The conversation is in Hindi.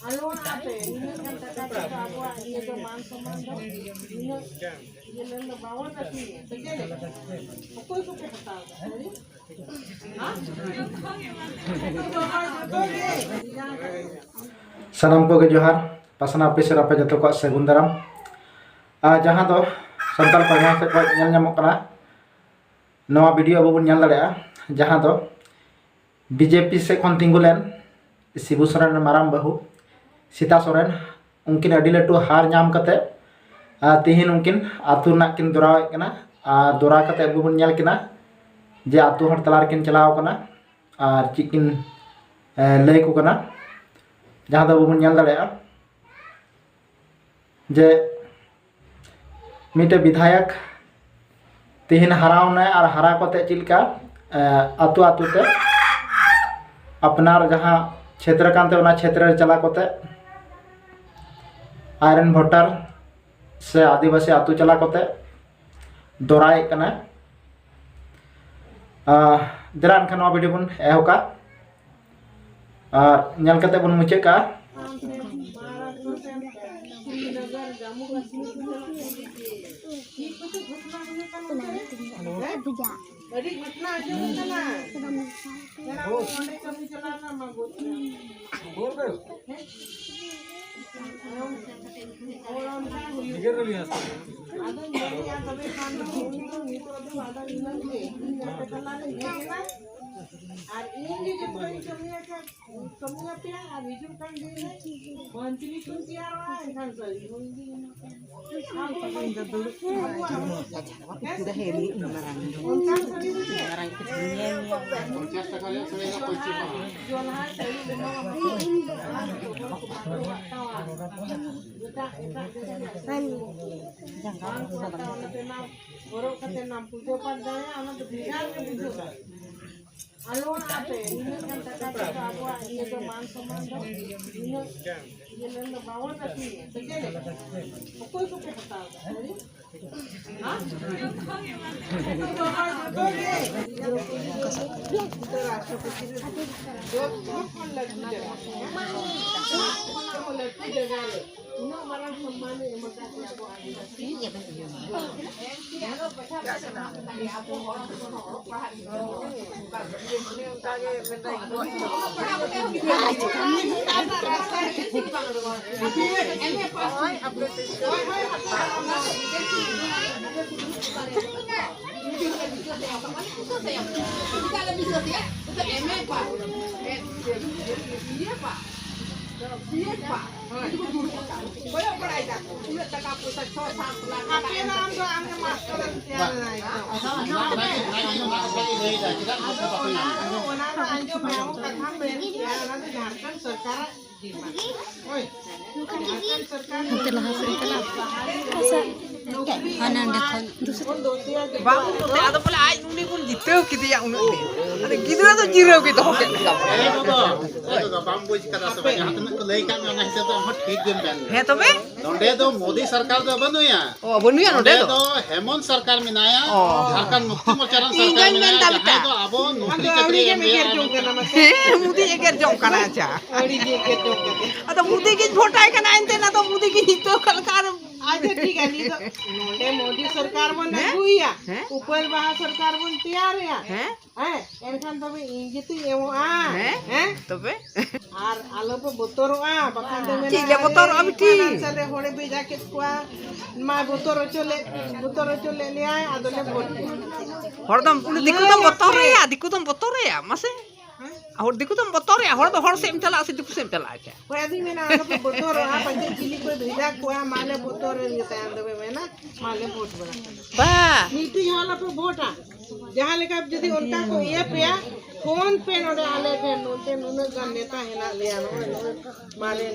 Alon apa? Ini kan kata-kata apa? Ini tu man saman tu. Ini lenda bawah tapi terjadi. Apa itu kata? Sanam ko ge johar pasana ape sera ape jato ko segun daram jahan do santal panya se ko nyal nyamok kana noa video abu bun nyal darea jahan do BJP se kon tingulen Sibu Soren maram bahu Sita Soren उनकिन अड़ी लटू हार नाम कते तिहिन उनकिन आतु ना किन दोराव कना दोरा कते अबु बन नेल किना जे आतु हर तलार किन चलाव कना और चिकिन लय को कना जहां दो अबु बन नेल दड़ेया जे मिटे विधायक तिहिन हरावने और हरा कते चिलका आतु आतु ते अपनार जहां क्षेत्र कानते उना क्षेत्र चला कते आयरन भोटर से आदिवासी आतु चला कोते दोराय कना जरा अनखान नवा वीडियो बन एहोका नेल कते बन मुचे का Alon apa? Ini kan kata-kata apa? Ini tu man saman tu. Ini lenda bawah tapi terjadi. Apa itu kata? Hah? Modi सरकार दो बनुया बनुया नोडे दो हेमंत सरकार मिनाया झारखंड मुक्ति मोर्चा सरकार मिनाया जहां दो आबो नौकरी चाकरी एमबीए मुदी एकर जों कना चा अड़ी जे के तो अत मुदी की वोटाय कना एंते ना तो मुदी की तो कलकार आज ठीक है नी तो नोडे मोदी सरकार बन गुइया ऊपर बहा सरकार बन तैयार है एनखान तबे इंजेती एमो हैं तबे आर आलो पे बोतरोआ बखान दे में ठीक है बोतर अब ठीक साले होड़े बेजा के कुआ मा बोतर चले ले आए आदले वोट हरदम दिकु तुम बोतर या मासे और दिकु तुम बोतर या हर तो हर सेम चला से दिकु सेम चला क्या कोई आदमी में ना आलो पे बोतरोआ पंजे चिली कोई भेजा कुआ माले बोतर लेता है अंदर में ना माले वोट बना बा मीटिंग वाला पे वोट जहां लेका जदी उनका को ये पे फोन पे नोडे आले के नोते नुन नेता है ना ले आनो माले